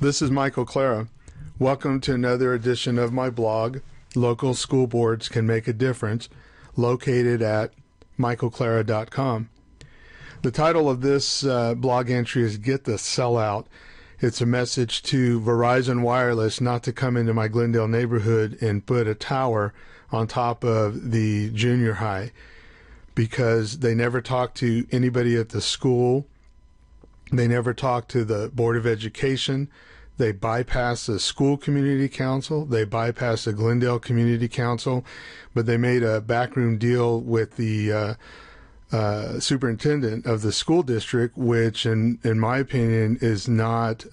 This is Michael Clara. Welcome to another edition of my blog, Local School Boards Can Make a Difference, located at michaelclara.com. The title of this blog entry is Get the Sellout. It's a message to Verizon Wireless not to come into my Glendale neighborhood and put a tower on top of the junior high, because they never talk to anybody at the school. They never talk to the Board of Education. They bypass the school community council. They bypass the Glendale Community Council, but they made a backroom deal with the superintendent of the school district, which, in my opinion, is not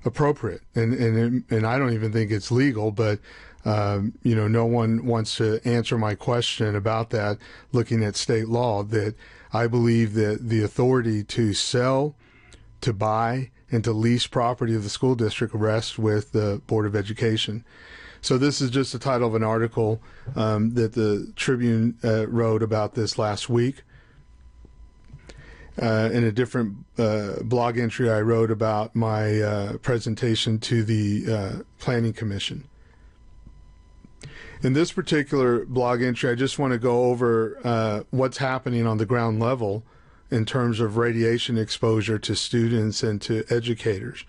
appropriate, and I don't even think it's legal. But no one wants to answer my question about that. Looking at state law, that I believe that the authority to sell, to buy, and to lease property of the school district rests with the Board of Education. So this is just the title of an article that the Tribune wrote about this last week. In a different blog entry, I wrote about my presentation to the Planning Commission. In this particular blog entry, I just want to go over what's happening on the ground level in terms of radiation exposure to students and to educators.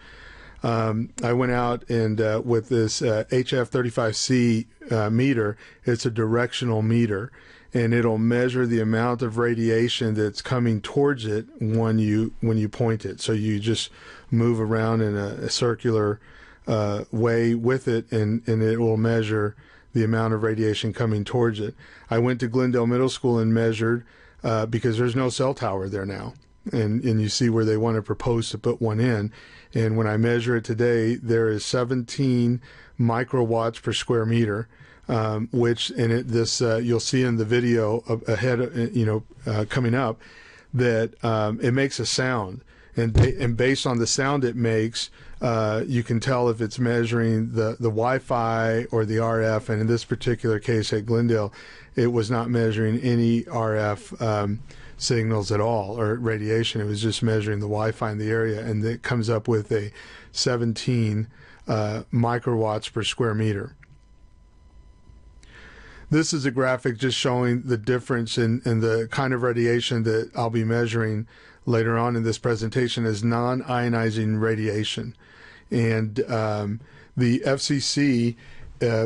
I went out and with this HF35C meter, it's a directional meter, and it'll measure the amount of radiation that's coming towards it when you point it. So you just move around in a circular way with it, and it will measure the amount of radiation coming towards it. I went to Glendale Middle School and measured, because there's no cell tower there now. And you see where they want to propose to put one in. And when I measure it today, there is 17 microwatts per square meter, which you'll see in the video ahead, coming up, that it makes a sound. And based on the sound it makes, you can tell if it's measuring the Wi-Fi or the RF. And in this particular case at Glendale, it was not measuring any RF signals at all, or radiation. It was just measuring the Wi-Fi in the area, and it comes up with a 17 microwatts per square meter. This is a graphic just showing the difference in the kind of radiation that I'll be measuring later on in this presentation as non-ionizing radiation. And the FCC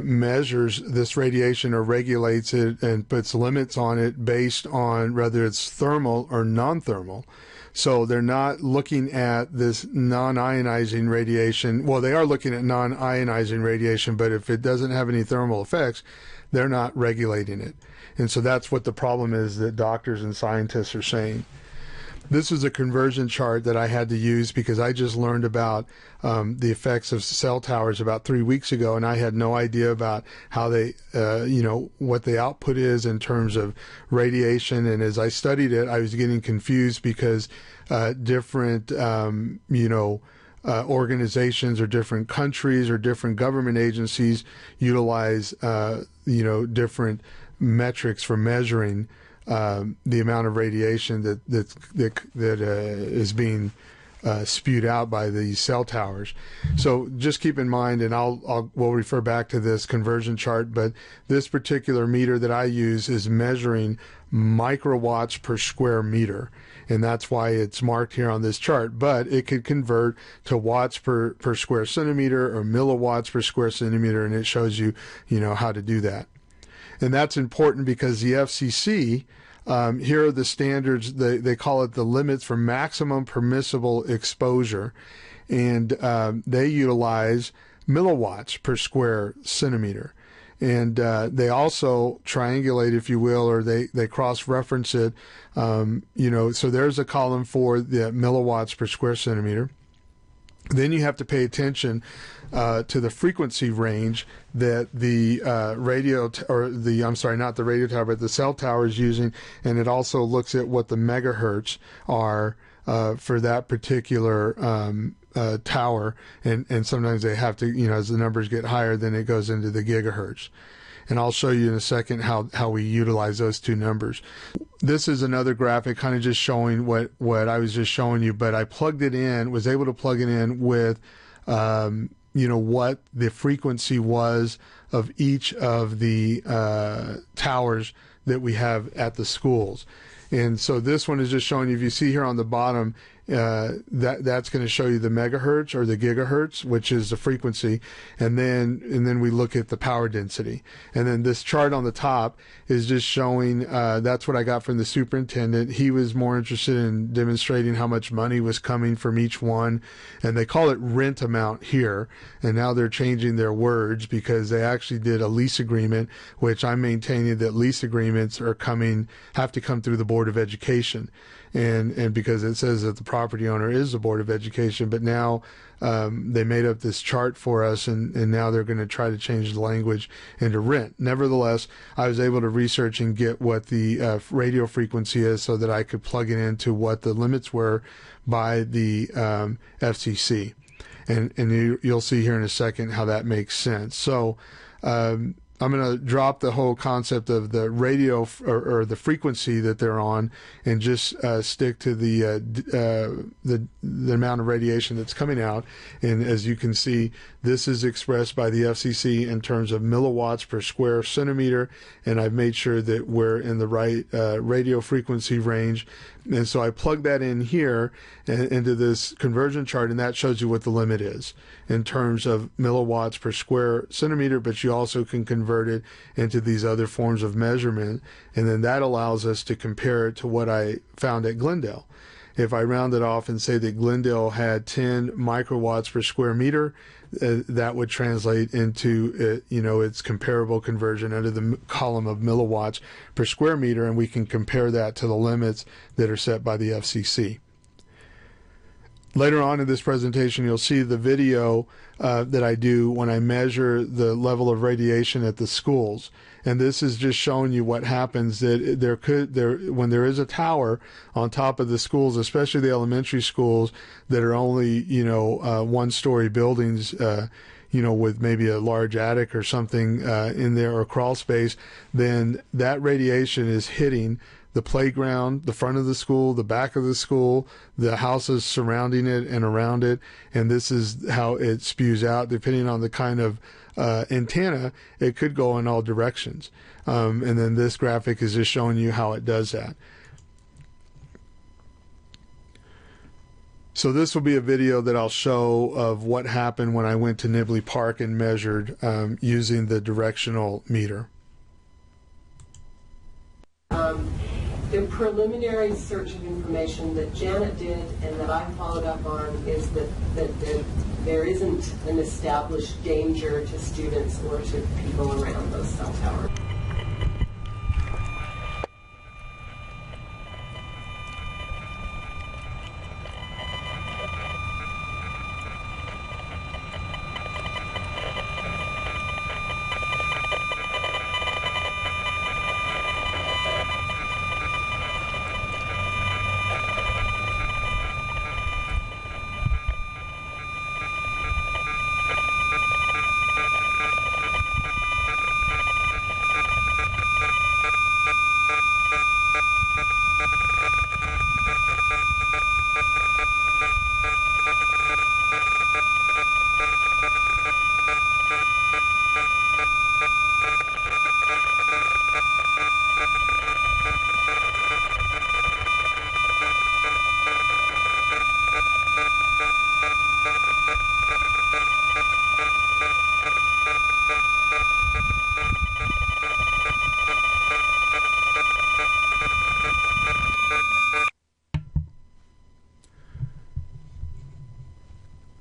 measures this radiation or regulates it and puts limits on it based on whether it's thermal or non-thermal. So they're not looking at this non-ionizing radiation. Well, they are looking at non-ionizing radiation, but if it doesn't have any thermal effects, they're not regulating it. And so that's what the problem is that doctors and scientists are saying. This is a conversion chart that I had to use because I just learned about the effects of cell towers about 3 weeks ago, and I had no idea about how they, what the output is in terms of radiation. And as I studied it, I was getting confused because different, organizations or different countries or different government agencies utilize, different metrics for measuring the amount of radiation that is being spewed out by these cell towers. So just keep in mind, and we'll refer back to this conversion chart, but this particular meter that I use is measuring microwatts per square meter, and that's why it's marked here on this chart. But it could convert to watts per square centimeter or milliwatts per square centimeter, and it shows you, how to do that. And that's important because the FCC, here are the standards. They call it the limits for maximum permissible exposure, and they utilize milliwatts per square centimeter. And they also triangulate, if you will, or they cross-reference it. So there's a column for the milliwatts per square centimeter. Then you have to pay attention to the frequency range that the not the radio tower, but the cell tower is using, and it also looks at what the megahertz are for that particular tower, and sometimes they have to, as the numbers get higher, then it goes into the gigahertz. And I'll show you in a second how we utilize those two numbers. This is another graphic kind of just showing what I was just showing you, but I plugged it in, was able to plug it in with what the frequency was of each of the towers that we have at the schools. And so this one is just showing you, if you see here on the bottom, that's going to show you the megahertz or the gigahertz, which is the frequency, and then we look at the power density. And then this chart on the top is just showing, that's what I got from the superintendent. He was more interested in demonstrating how much money was coming from each one, and they call it rent amount here, and now they're changing their words because they actually did a lease agreement, which I'm maintaining that lease agreements have to come through the Board of Education. And because it says that the property owner is the Board of Education, but now they made up this chart for us, and now they're going to try to change the language into rent. Nevertheless, I was able to research and get what the radio frequency is so that I could plug it into what the limits were by the FCC. And you'll see here in a second how that makes sense. So I'm going to drop the whole concept of the radio or the frequency that they're on, and just stick to the amount of radiation that's coming out. And as you can see, this is expressed by the FCC in terms of milliwatts per square centimeter, and I've made sure that we're in the right radio frequency range. And so I plug that in here into this conversion chart, and that shows you what the limit is in terms of milliwatts per square centimeter, but you also can convert it into these other forms of measurement, and then that allows us to compare it to what I found at Glendale. If I round it off and say that Glendale had 10 microwatts per square meter, that would translate into its comparable conversion under the column of milliwatts per square meter, and we can compare that to the limits that are set by the FCC. Later on in this presentation, you'll see the video that I do when I measure the level of radiation at the schools. And this is just showing you what happens that when there is a tower on top of the schools, especially the elementary schools that are only, one-story buildings, with maybe a large attic or something in there, or crawl space, then that radiation is hitting the playground, the front of the school, the back of the school, the houses surrounding it and around it, and this is how it spews out. Depending on the kind of antenna, it could go in all directions. And then this graphic is just showing you how it does that. So this will be a video that I'll show of what happened when I went to NIBLEY Park and measured using the directional meter. The preliminary search of information that Janet did and that I followed up on is that there isn't an established danger to students or to people around those cell towers.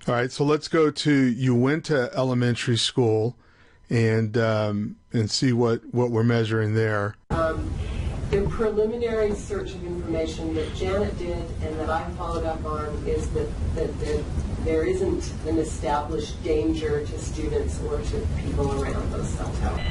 All right, so let's go to UINTAH Elementary School and see what we're measuring there. The preliminary search of information that Janet did and that I followed up on is that there isn't an established danger to students or to people around those cell towers.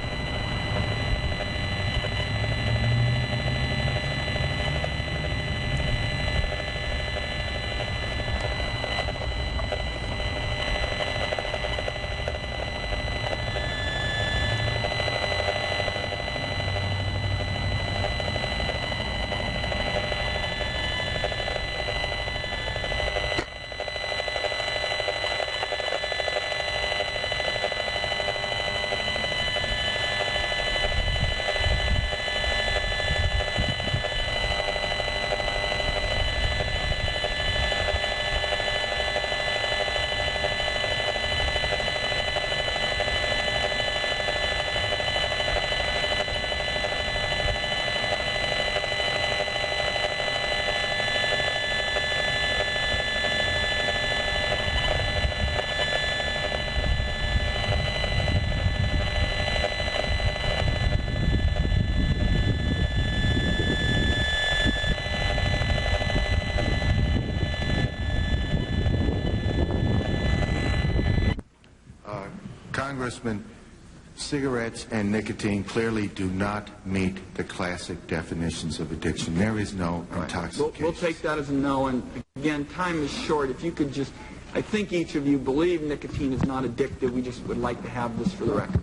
Congressman, cigarettes and nicotine clearly do not meet the classic definitions of addiction. There is no intoxication. We'll take that as a no, and again, time is short. If you could just, I think each of you believe nicotine is not addictive. We just would like to have this for the record.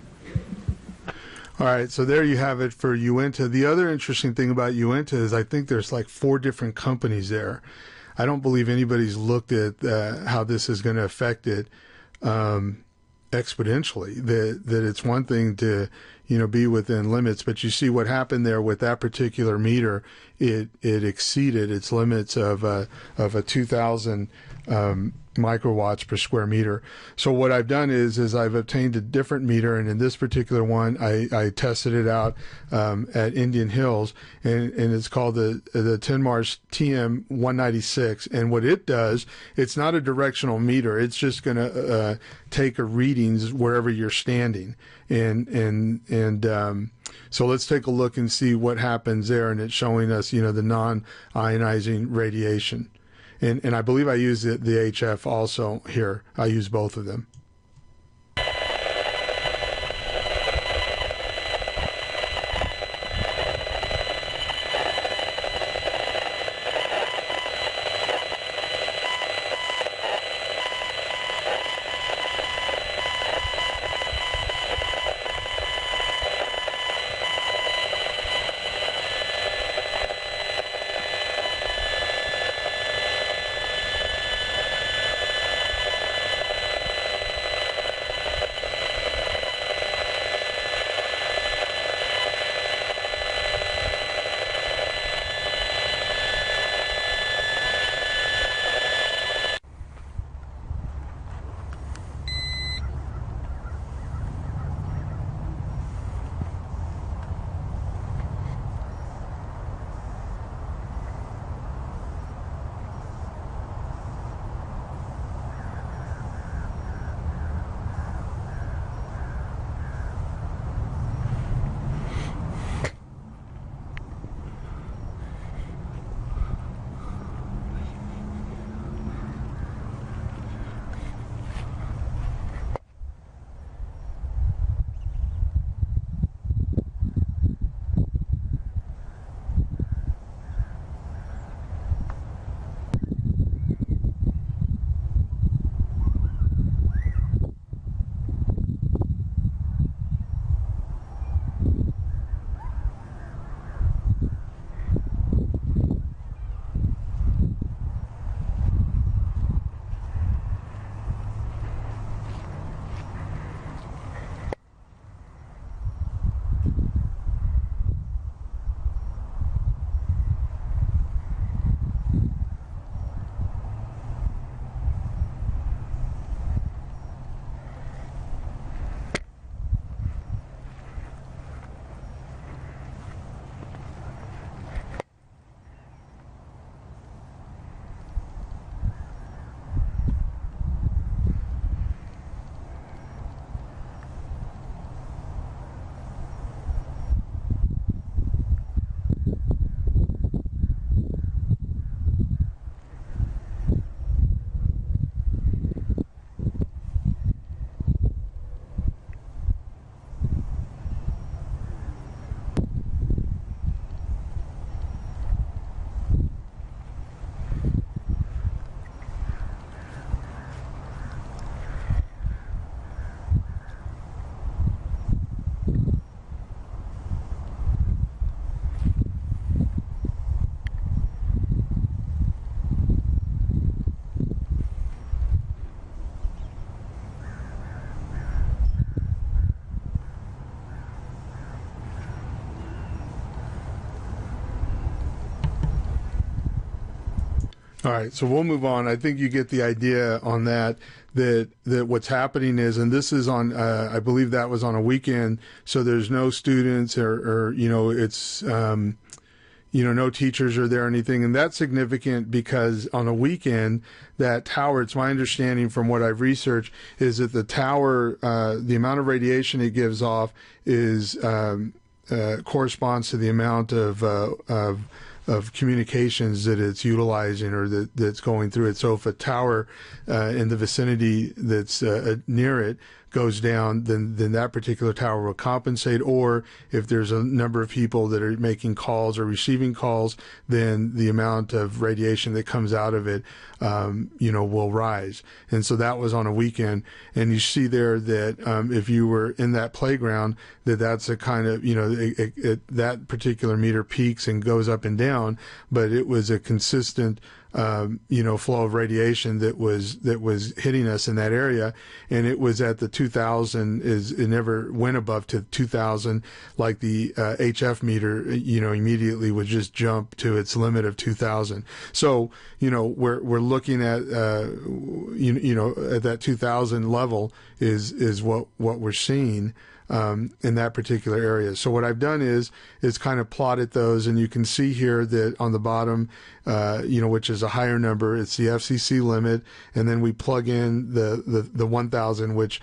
All right, so there you have it for UINTAH. The other interesting thing about UINTAH is I think there's like 4 different companies there. I don't believe anybody's looked at how this is going to affect it exponentially. That it's one thing to, you know, be within limits, but you see what happened there with that particular meter. It exceeded its limits of a 2,000 microwatts per square meter. So what I've done is I've obtained a different meter, and in this particular one, I tested it out at Indian Hills, and it's called the Tenmarsh TM196. And what it does, it's not a directional meter. It's just going to take a readings wherever you're standing, and so let's take a look and see what happens there. And it's showing us, you know, the non-ionizing radiation. And I believe I use the HF also here. I use both of them. All right, so we'll move on. I think you get the idea on that what's happening is, and this is on, I believe that was on a weekend, so there's no students or you know, it's, you know, no teachers are there or anything, and that's significant because on a weekend, that tower, it's my understanding from what I've researched, is that the tower, the amount of radiation it gives off is corresponds to the amount of communications that it's utilizing or that's going through it. So if a tower in the vicinity that's near it goes down, then that particular tower will compensate. Or if there's a number of people that are making calls or receiving calls, then the amount of radiation that comes out of it, will rise. And so that was on a weekend. And you see there that if you were in that playground, that's a kind of, that particular meter peaks and goes up and down, but it was a consistent flow of radiation that was hitting us in that area, and it was at the 2,000. It never went above to 2,000, like the HF meter. Immediately would just jump to its limit of 2,000. So we're looking at at that 2,000 level is what we're seeing in that particular area. So what I've done is kind of plotted those, and you can see here that on the bottom, which is a higher number, it's the FCC limit, and then we plug in the 1,000, which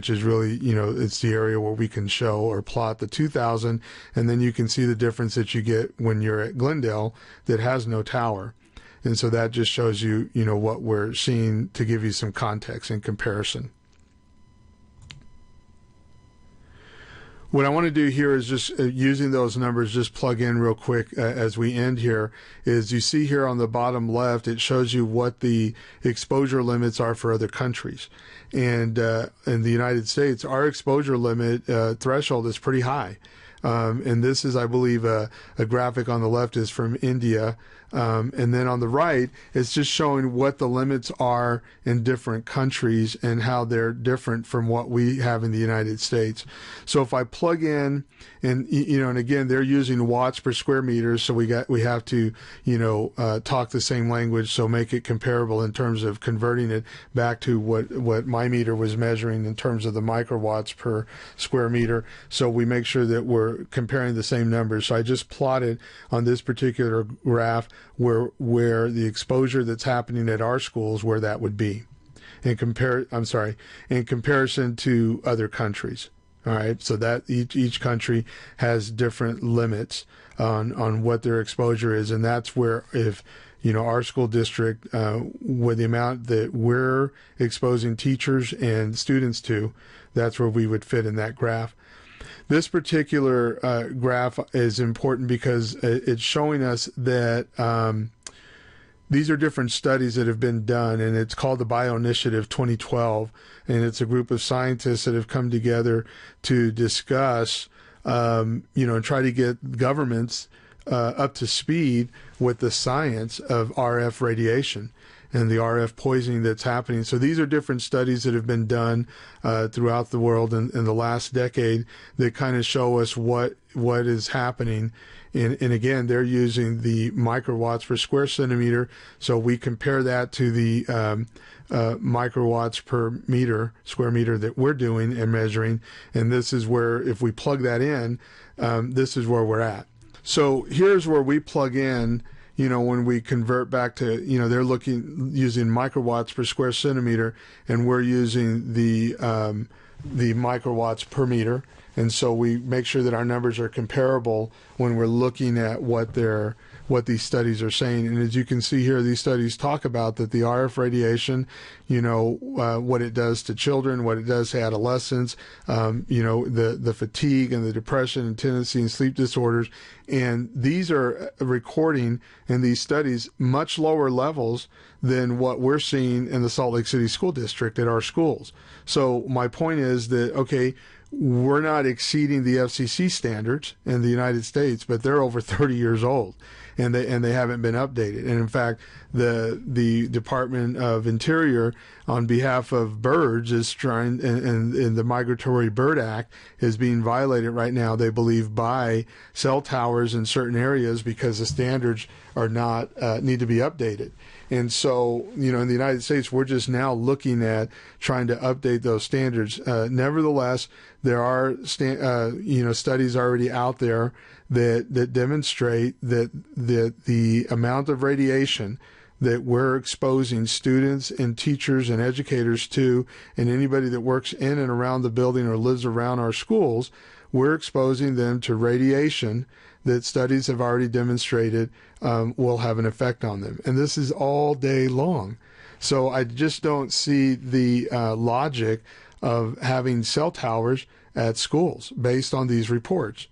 is really, it's the area where we can show or plot the 2,000, and then you can see the difference that you get when you're at Glendale that has no tower. And so that just shows you, what we're seeing to give you some context and comparison. What I want to do here is just using those numbers, just plug in real quick as we end here, is you see here on the bottom left, it shows you what the exposure limits are for other countries. And in the United States, our exposure limit threshold is pretty high. And this is, I believe, a graphic on the left is from India. And then on the right, it's just showing what the limits are in different countries and how they're different from what we have in the United States. So if I plug in, and again, they're using watts per square meter, so we have to talk the same language, so make it comparable in terms of converting it back to what my meter was measuring in terms of the microwatts per square meter. So we make sure that we're comparing the same numbers. So I just plotted on this particular graph where the exposure that's happening at our schools, where that would be in comparison to other countries. All right, so that each country has different limits on what their exposure is, and that's where, if our school district, with the amount that we're exposing teachers and students to, that's where we would fit in that graph. This particular graph is important because it's showing us that these are different studies that have been done, and it's called the BioInitiative 2012, and it's a group of scientists that have come together to discuss, and try to get governments up to speed with the science of RF radiation and the RF poisoning that's happening. So these are different studies that have been done throughout the world in the last decade that kind of show us what is happening. And again, they're using the microwatts per square centimeter, so we compare that to the microwatts per square meter that we're doing and measuring, and this is where, if we plug that in, this is where we're at. So here's where we plug in, when we convert back to, they're using microwatts per square centimeter, and we're using the microwatts per meter. And so we make sure that our numbers are comparable when we're looking at what these studies are saying. And as you can see here, these studies talk about that the RF radiation, what it does to children, what it does to adolescents, the fatigue and the depression and tendency and sleep disorders. And these are recording in these studies much lower levels than what we're seeing in the Salt Lake City School District at our schools. So my point is that, okay, we're not exceeding the FCC standards in the United States, but they're over 30 years old, and they haven't been updated. And in fact, the Department of Interior, on behalf of birds, is trying, and the Migratory Bird Act is being violated right now, they believe, by cell towers in certain areas because the standards are not need to be updated. And so, in the United States, we're just now looking at trying to update those standards. Nevertheless, there are studies already out there that demonstrate that the amount of radiation that we're exposing students and teachers and educators to, and anybody that works in and around the building or lives around our schools, we're exposing them to radiation that studies have already demonstrated will have an effect on them. And this is all day long. So I just don't see the logic of having cell towers at schools based on these reports.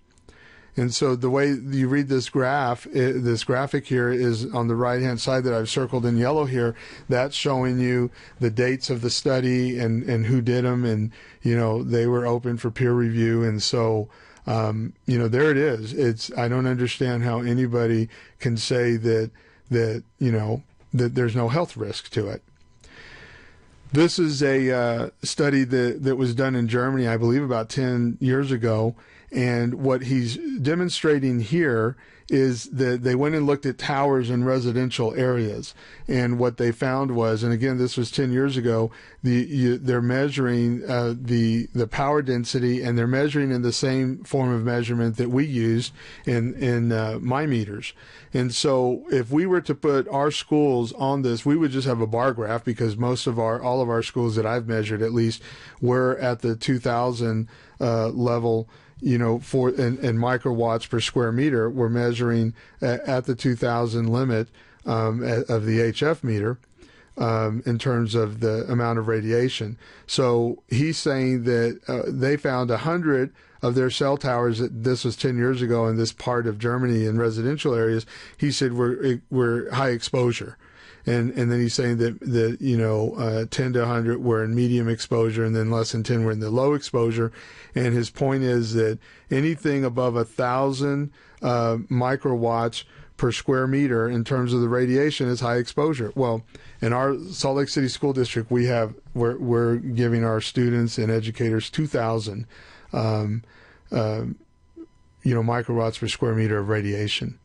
And so the way you read this this graphic here is on the right-hand side that I've circled in yellow here. That's showing you the dates of the study and who did them, and they were open for peer review. And so there it is. I don't understand how anybody can say that there's no health risk to it. This is a study that was done in Germany, I believe, about 10 years ago. And what he's demonstrating here is that they went and looked at towers in residential areas. And what they found was, and again, this was 10 years ago, they're measuring the power density, and they're measuring in the same form of measurement that we used in my meters. And so if we were to put our schools on this, we would just have a bar graph, because all of our schools that I've measured, at least, were at the 2000 level. In microwatts per square meter. We're measuring at the 2000 limit of the HF meter in terms of the amount of radiation. So he's saying that they found 100 of their cell towers, this was 10 years ago in this part of Germany in residential areas. He said we're high exposure. And then he's saying that 10 to 100 were in medium exposure, and then less than 10 were in the low exposure. And his point is that anything above 1,000 microwatts per square meter in terms of the radiation is high exposure. Well, in our Salt Lake City School District, we're giving our students and educators 2,000 microwatts per square meter of radiation.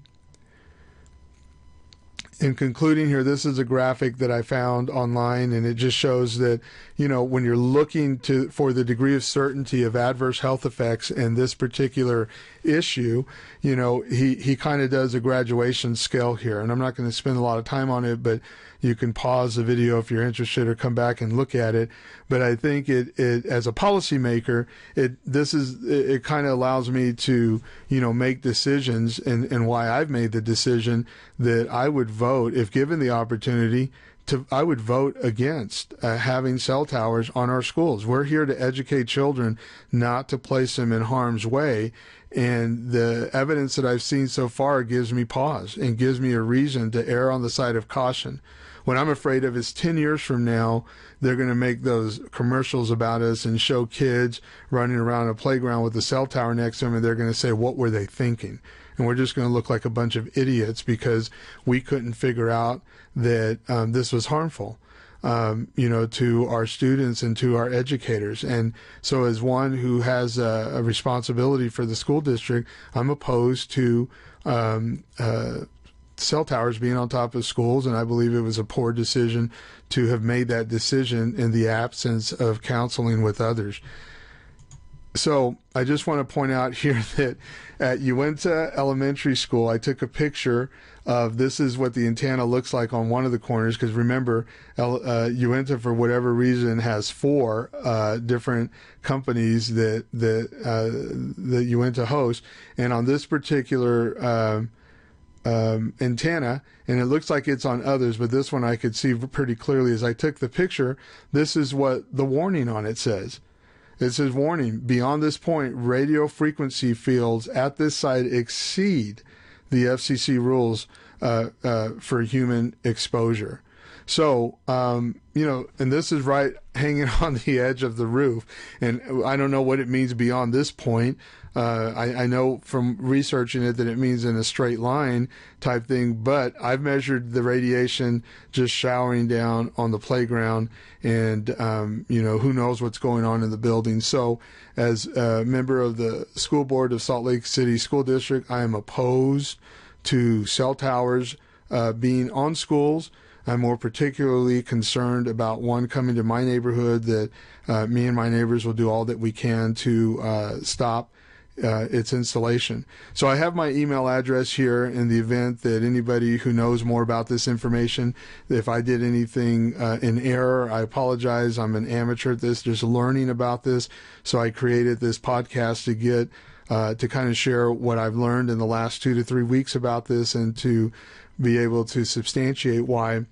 In concluding here, this is a graphic that I found online, and it just shows that, when you're looking for the degree of certainty of adverse health effects in this particular issue, he kind of does a graduation scale here. And I'm not going to spend a lot of time on it, but you can pause the video if you're interested or come back and look at it. But I think it as a policymaker, it kind of allows me to, make decisions, and why I've made the decision that I would vote, if given the opportunity, I would vote against having cell towers on our schools. We're here to educate children, not to place them in harm's way. And the evidence that I've seen so far gives me pause and gives me a reason to err on the side of caution. What I'm afraid of is 10 years from now, they're going to make those commercials about us and show kids running around a playground with a cell tower next to them, and they're going to say, what were they thinking? And we're just going to look like a bunch of idiots because we couldn't figure out that this was harmful, to our students and to our educators. And so as one who has a responsibility for the school district, I'm opposed to cell towers being on top of schools, and I believe it was a poor decision to have made that decision in the absence of counseling with others. So I just want to point out here that at UINTAH Elementary School, I took a picture of this is what the antenna looks like on one of the corners, because remember, UINTAH, for whatever reason, has 4 different companies that UINTAH hosts, and on this particular antenna, and it looks like it's on others, but this one I could see pretty clearly as I took the picture. This is what the warning on it says. It says, warning, beyond this point, radio frequency fields at this site exceed the FCC rules for human exposure. So, and this is right hanging on the edge of the roof. And I don't know what it means beyond this point. I know from researching it that it means in a straight line type thing, but I've measured the radiation just showering down on the playground, and, who knows what's going on in the building. So as a member of the school board of Salt Lake City School District, I am opposed to cell towers being on schools. I'm more particularly concerned about one coming to my neighborhood that me and my neighbors will do all that we can to stop its installation. So I have my email address here in the event that anybody who knows more about this information, if I did anything in error, I apologize. I'm an amateur at this, just learning about this. So I created this podcast to get to kind of share what I've learned in the last 2 to 3 weeks about this, and to be able to substantiate why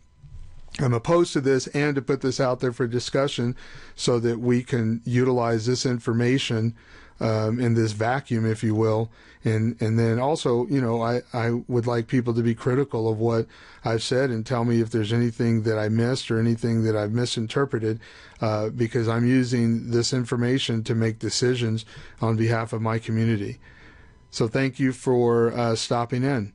I'm opposed to this, and to put this out there for discussion so that we can utilize this information in this vacuum, if you will. And then also, you know, I would like people to be critical of what I've said and tell me if there's anything that I missed or anything that I've misinterpreted, because I'm using this information to make decisions on behalf of my community. So thank you for stopping in.